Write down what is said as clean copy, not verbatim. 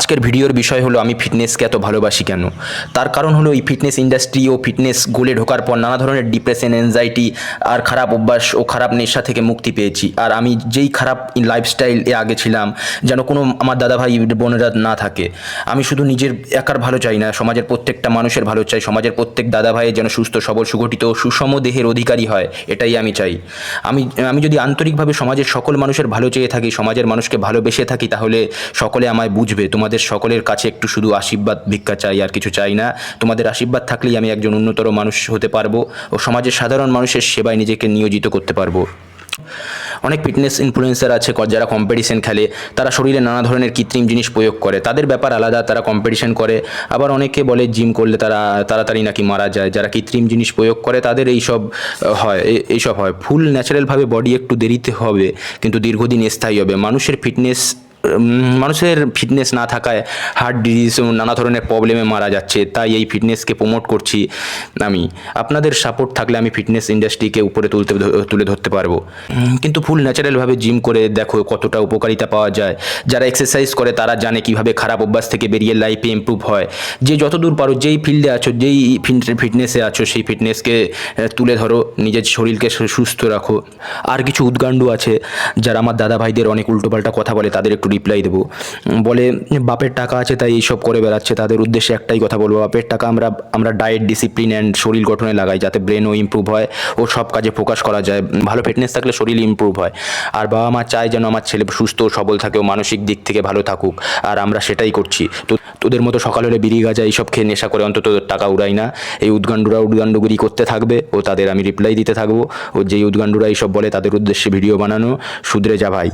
আজকের ভিডিওর বিষয় হলো আমি ফিটনেসকে এত ভালোবাসি কেন। তার কারণ হলো এই ফিটনেস ইন্ডাস্ট্রি ও ফিটনেস গোলে ঢোকার পর নানা ধরনের ডিপ্রেশন, অ্যাংজাইটি আর খারাপ অভ্যাস ও খারাপ নেশা থেকে মুক্তি পেয়েছি। আর আমি যেই খারাপ লাইফস্টাইল এ আগে ছিলাম, যেন কোনো আমার দাদা ভাই বোনেরা না থাকে। আমি শুধু নিজের একার ভালো চাই না, সমাজের প্রত্যেকটা মানুষের ভালো চাই। সমাজের প্রত্যেক দাদা ভাই যেন সুস্থ সবল সুগঠিত ও সুষম দেহের অধিকারী হয়, এটাই আমি চাই। আমি যদি আন্তরিকভাবে সমাজের সকল মানুষের ভালো চেয়ে থাকি, সমাজের মানুষকে ভালোবেসে থাকি, তাহলে সকলে আমায় বুঝবে। তোমাদের সকলের কাছে একটু শুধু আশীর্বাদ ভিক্ষা চাই, আর কিছু চাই না। তোমাদের আশীর্বাদ থাকলেই আমি একজন উন্নতর মানুষ হতে পারবো ও সমাজের সাধারণ মানুষের সেবায় নিজেকে নিয়োজিত করতে পারবো। অনেক ফিটনেস ইনফ্লুয়েন্সার আছে যারা কম্পিটিশন খেলে, তারা শরীরে নানা ধরনের কৃত্রিম জিনিস প্রয়োগ করে, তাদের ব্যাপার আলাদা, তারা কম্পিটিশন করে। আবার অনেকে বলে জিম করলে তারা তাড়াতাড়ি নাকি মারা যায়। যারা কৃত্রিম জিনিস প্রয়োগ করে তাদের এইসব হয়। ফুল ন্যাচারালভাবে বডি একটু দেরিতে হবে, কিন্তু দীর্ঘদিন স্থায়ী হবে। মানুষের ফিটনেস না থাকায় হার্ট ডিজিজ এবং নানা ধরনের প্রবলেমে মারা যাচ্ছে। তাই এই ফিটনেসকে প্রমোট করছি আমি। আপনাদের সাপোর্ট থাকলে আমি ফিটনেস ইন্ডাস্ট্রিকে উপরে তুলে ধরতে পারবো। কিন্তু ফুল ন্যাচারালভাবে জিম করে দেখো কতটা উপকারিতা পাওয়া যায়। যারা এক্সারসাইজ করে তারা জানে কিভাবে খারাপ অভ্যাস থেকে বেরিয়ে লাইফে ইমপ্রুভ হয়। যে যতদূর পারো, যেই ফিল্ডে আছো, যেই ফিটনেসে আছো, সেই ফিটনেসকে তুলে ধরো, নিজের শরীরকে সুস্থ রাখো। আর কিছু উদ্গান্ডু আছে যারা আমার দাদা ভাইদের অনেক উল্টোপাল্টা কথা বলে, তাদের একটু রিপ্লাই দেবো। বলে বাপের টাকা আছে তাই এইসব করে বেড়াচ্ছে। তাদের উদ্দেশ্যে একটাই কথা বলবো, বাপের টাকা আমরা ডায়েট, ডিসিপ্লিন অ্যান্ড শরীর গঠনে লাগাই, যাতে ব্রেনও ইমপ্রুভ হয় ও সব কাজে ফোকাস করা যায়। ভালো ফিটনেস থাকলে শরীর ইমপ্রুভ হয়। আর বাবা মা চায় যেন আমার ছেলে সুস্থ ও সবল থাকে ও মানসিক দিক থেকে ভালো থাকুক, আর আমরা সেটাই করছি। তো তোদের মতো সকাল হলে বিড়ি গাঁজা এইসব খেয়ে নেশা করে অন্তত টাকা উড়াই না। এই উদ্গান্ডুগিরি করতে থাকবে ও তাদের আমি রিপ্লাই দিতে থাকবো। ও যেই উদ্গান্ডুরা এইসব বলে তাদের উদ্দেশ্যে ভিডিও বানানো। শুধরে যা ভাই।